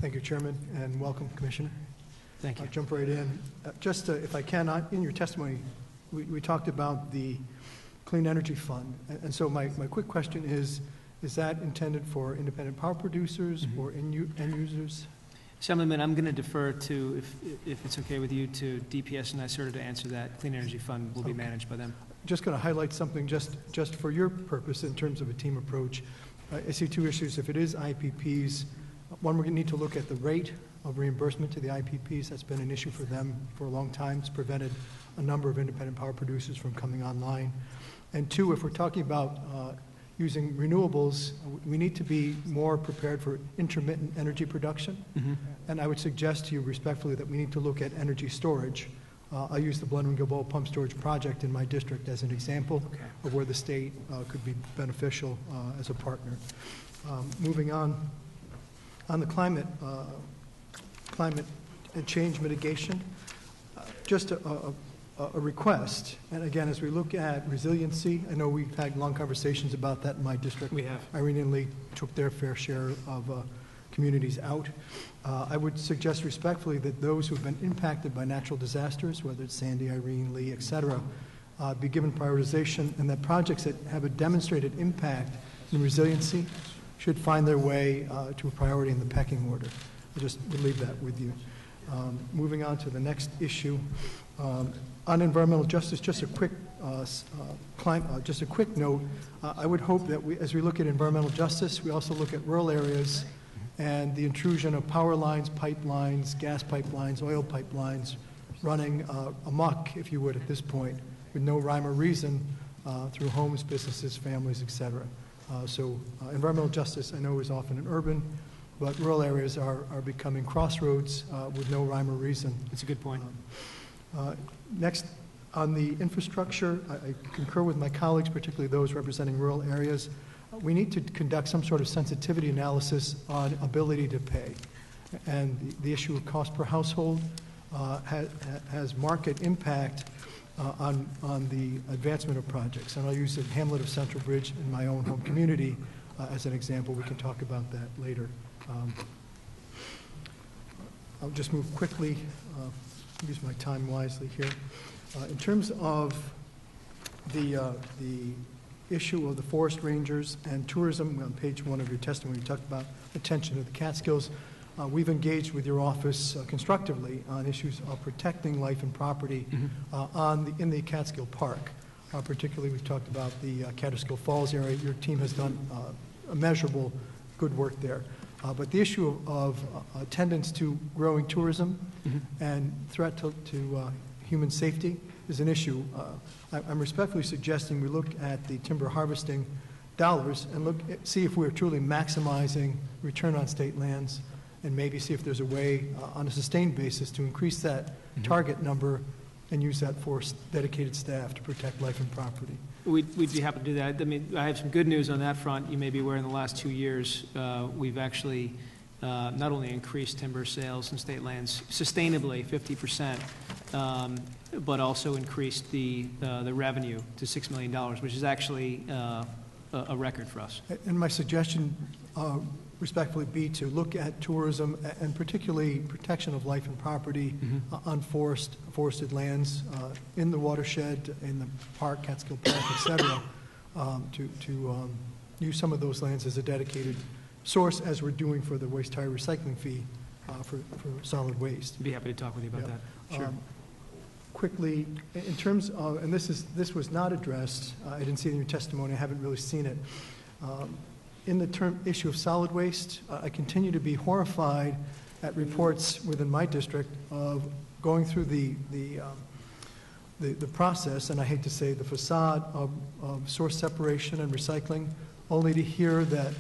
Thank you, Chairman, and welcome, Commissioner. Thank you. I'll jump right in. Just if I can, in your testimony, we talked about the Clean Energy Fund. And so my quick question is that intended for independent power producers or end users? Assemblyman, I'm going to defer to, if it's okay with you, to DPS and NYSERDA to answer that. Clean Energy Fund will be managed by them. Just going to highlight something just for your purpose in terms of a team approach. I see two issues. If it is IPPs, one, we're going to need to look at the rate of reimbursement to the IPPs. That's been an issue for them for a long time. It's prevented a number of independent power producers from coming online. And two, if we're talking about using renewables, we need to be more prepared for intermittent energy production. And I would suggest to you respectfully that we need to look at energy storage. I use the Blenheim-Gilboa Pump Storage Project in my district as an example of where the state could be beneficial as a partner. Moving on the climate change mitigation, just a request, and again, as we look at resiliency, I know we've had long conversations about that in my district. We have. Irene and Lee took their fair share of communities out. I would suggest respectfully that those who have been impacted by natural disasters, whether it's Sandy, Irene, Lee, et cetera, be given prioritization, and that projects that have a demonstrated impact in resiliency should find their way to a priority in the pecking order. I just would leave that with you. Moving on to the next issue. On environmental justice, just a quick note. I would hope that as we look at environmental justice, we also look at rural areas and the intrusion of power lines, pipelines, gas pipelines, oil pipelines, running amok, if you would, at this point, with no rhyme or reason through homes, businesses, families, et cetera. So environmental justice, I know, is often an urban, but rural areas are becoming crossroads with no rhyme or reason. That's a good point. Next, on the infrastructure, I concur with my colleagues, particularly those representing rural areas. We need to conduct some sort of sensitivity analysis on ability to pay. And the issue of cost per household has market impact on the advancement of projects. And I'll use the hamlet of Central Bridge in my own home community as an example. We can talk about that later. I'll just move quickly, use my time wisely here. In terms of the issue of the forest rangers and tourism, on page 1 of your testimony, you talked about attention to the Catskills. We've engaged with your office constructively on issues of protecting life and property in the Catskill Park. Particularly, we've talked about the Catskill Falls area. Your team has done immeasurable good work there. But the issue of attendance to growing tourism and threat to human safety is an issue. I'm respectfully suggesting we look at the timber harvesting dollars and see if we're truly maximizing return on state lands, and maybe see if there's a way on a sustained basis to increase that target number and use that for dedicated staff to protect life and property. We'd be happy to do that. I mean, I have some good news on that front. You may be aware in the last 2 years, we've actually not only increased timber sales in state lands sustainably 50%, but also increased the revenue to $6 million, which is actually a record for us. And my suggestion, respectfully, be to look at tourism and particularly protection of life and property on forested lands in the watershed, in the park, Catskill Park, et cetera, to use some of those lands as a dedicated source, as we're doing for the waste tire recycling fee for solid waste. I'd be happy to talk with you about that. Sure. Quickly, in terms of, and this was not addressed, I didn't see it in your testimony, I haven't really seen it. In the issue of solid waste, I continue to be horrified at reports within my district of going through the process, and I hate to say the facade of source separation and recycling, only to hear that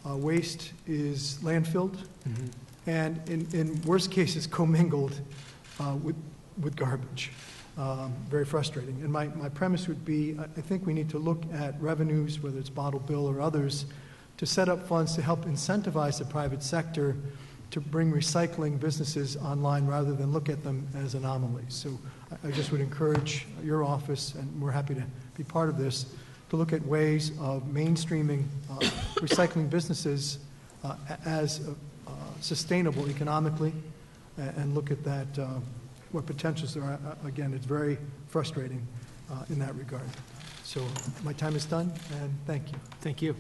waste is landfilled and in worst cases commingled with garbage. Very frustrating. And my premise would be, I think we need to look at revenues, whether it's bottle bill or others, to set up funds to help incentivize the private sector to bring recycling businesses online rather than look at them as anomalies. So I just would encourage your office, and we're happy to be part of this, to look at ways of mainstreaming recycling businesses as sustainable economically and look at that, what potentials there are. Again, it's very frustrating in that regard. So my time is done, and thank you. Thank you.